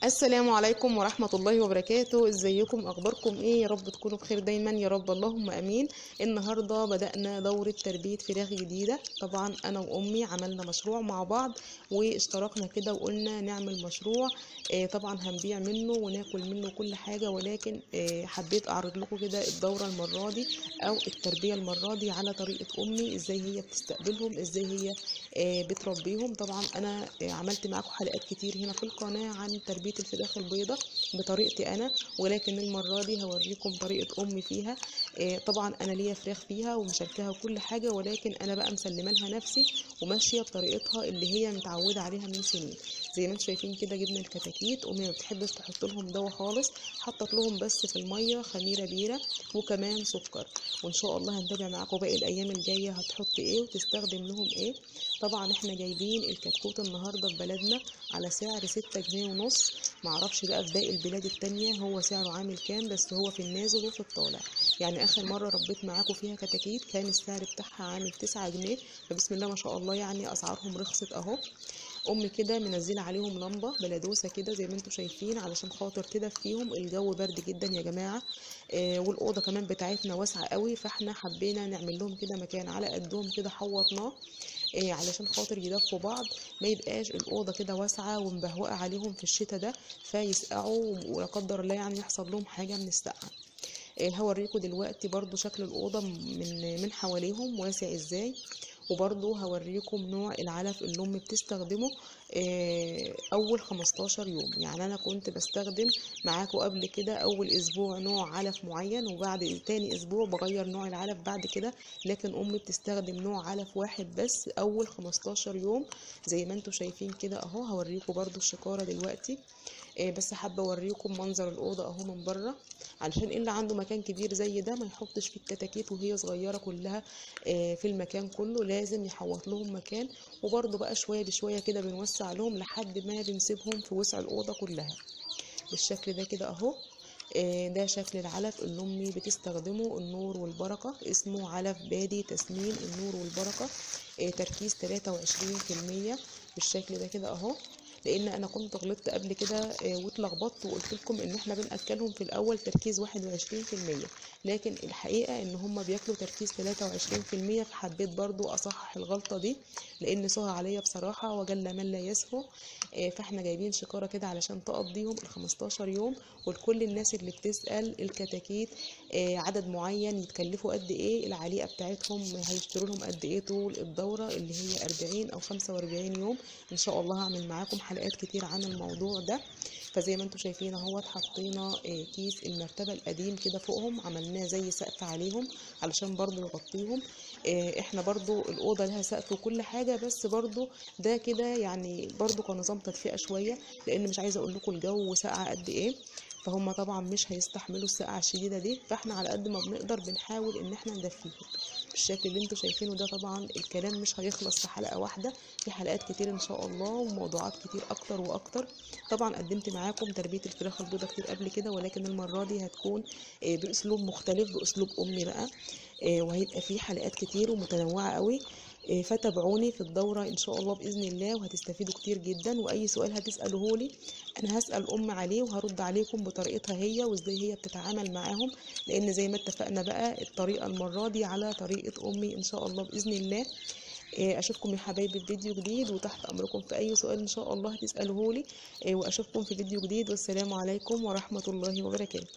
السلام عليكم ورحمة الله وبركاته. ازيكم؟ اخباركم ايه؟ يا رب تكونوا بخير دايما يا رب، اللهم امين. النهاردة بدأنا دورة تربية فراخ جديدة. طبعا انا وامي عملنا مشروع مع بعض واشتركنا كده وقلنا نعمل مشروع. طبعا هنبيع منه وناكل منه كل حاجة، ولكن حبيت اعرض لكم كده الدورة المرة دي او التربية المرة دي على طريقة امي، ازاي هي بتستقبلهم، ازاي هي بتربيهم. طبعا انا عملت معاكم حلقات كتير هنا في القناة عن تربية الفراخ البيضة بطريقتي انا، ولكن المرة دي هوريكم طريقة امي فيها. طبعا انا ليا فراخ فيها ومشاركاها وكل حاجة، ولكن انا بقى مسلمة لها نفسي وماشية بطريقتها اللي هي متعودة عليها من سنين. زي ما انتم شايفين كده جبنا الكتاكيت، امي ما بتحبش تحط لهم دواء خالص، حطت لهم بس في المية خميرة بيرة وكمان سكر. وان شاء الله هنتابع معاكم باقي الايام الجاية هتحط ايه وتستخدم لهم ايه. طبعا احنا جايبين الكتكوت النهارده في بلدنا على سعر 6 جنيه ونص. معرفش بقى في باقي البلاد التانية هو سعره عامل كام، بس هو في النازل وفي الطالع. يعني اخر مرة ربيت معاكم فيها كتاكيت كان السعر بتاعها عامل 9 جنيه، فبسم الله ما شاء الله يعني اسعارهم رخصت اهو. امي كده منزله عليهم لمبه بلادوسه كده زي ما انتم شايفين علشان خاطر تدفيهم، الجو برد جدا يا جماعه. والاوضه كمان بتاعتنا واسعه قوي، فاحنا حبينا نعمل لهم كده مكان على قدهم كده حوطناه علشان خاطر يدفوا بعض، ما يبقاش الأوضة كده واسعة ومبهوقة عليهم في الشتاء ده فيسقعوا ولا قدر الله يعني يحصل لهم حاجة من السقعة. هوريكم دلوقتي برضو شكل الأوضة من حواليهم واسع ازاي، وبرضو هوريكم نوع العلف اللي امي بتستخدمه اول 15 يوم. يعني انا كنت بستخدم معاكم قبل كده اول اسبوع نوع علف معين، وبعد تاني اسبوع بغير نوع العلف بعد كده، لكن امي بتستخدم نوع علف واحد بس اول 15 يوم زي ما انتم شايفين كده اهو. هوريكم برضو الشكارة دلوقتي، بس حابه اوريكم منظر الاوضه اهو من بره، علشان اللي عنده مكان كبير زي ده ما يحطش فيه الكتاكيت وهي صغيره كلها في المكان كله، لازم يحوط لهم مكان. وبرده بقى شويه بشويه كده بنوسع لهم لحد ما بنسيبهم في وسع الاوضه كلها بالشكل ده كده اهو. ده شكل العلف اللي امي بتستخدمه، النور والبركه، اسمه علف بادي تسمين النور والبركه، تركيز 23% بالشكل ده كده اهو. لان انا كنت غلطت قبل كده واتلخبطت وقلت لكم ان احنا بناكلهم في الاول تركيز 21%، لكن الحقيقه ان هم بياكلوا تركيز 23%، فحبيت برضو اصحح الغلطه دي لان سهى عليا بصراحه وجل من لا يسهو. فاحنا جايبين شكاره كده علشان تقضيهم ال 15 يوم. ولكل الناس اللي بتسال الكتاكيت عدد معين يتكلفوا قد ايه، العليقه بتاعتهم هيشتروا لهم قد ايه طول الدوره اللي هي 40 او 45 يوم. ان شاء الله هعمل معاكم حلقات كتير عن الموضوع ده. فزي ما انتم شايفين اهوت حطينا كيس المرتبه القديم كده فوقهم، عملناه زي سقف عليهم علشان برضو نغطيهم. احنا برضو الاوضه لها سقف وكل حاجه، بس برضو ده كده يعني برضو كنظام تدفئه شويه، لان مش عايزه اقول لكم الجو ساقع قد ايه، فهم طبعا مش هيستحملوا السقعه الشديده دي، فاحنا على قد ما بنقدر بنحاول ان احنا ندفيهم بالشكل اللي انتوا شايفينه ده. طبعا الكلام مش هيخلص في حلقه واحده، في حلقات كتير ان شاء الله وموضوعات كتير اكتر واكتر. طبعا قدمت معاكم تربيه الفراخ البيضاء كتير قبل كده، ولكن المره دي هتكون باسلوب مختلف، باسلوب امي بقى، وهيبقى فيه حلقات كتير ومتنوعه قوي. فتابعوني في الدورة إن شاء الله بإذن الله وهتستفيدوا كتير جدا. وأي سؤال هتسألوه لي أنا هسأل أم عليه وهرد عليكم بطريقتها هي وإزاي هي بتتعامل معاهم، لأن زي ما اتفقنا بقى الطريقة المرة دي على طريقة أمي إن شاء الله بإذن الله. أشوفكم يا حبايبي في فيديو جديد، وتحت أمركم في أي سؤال إن شاء الله هتسألوه لي. وأشوفكم في فيديو جديد، والسلام عليكم ورحمة الله وبركاته.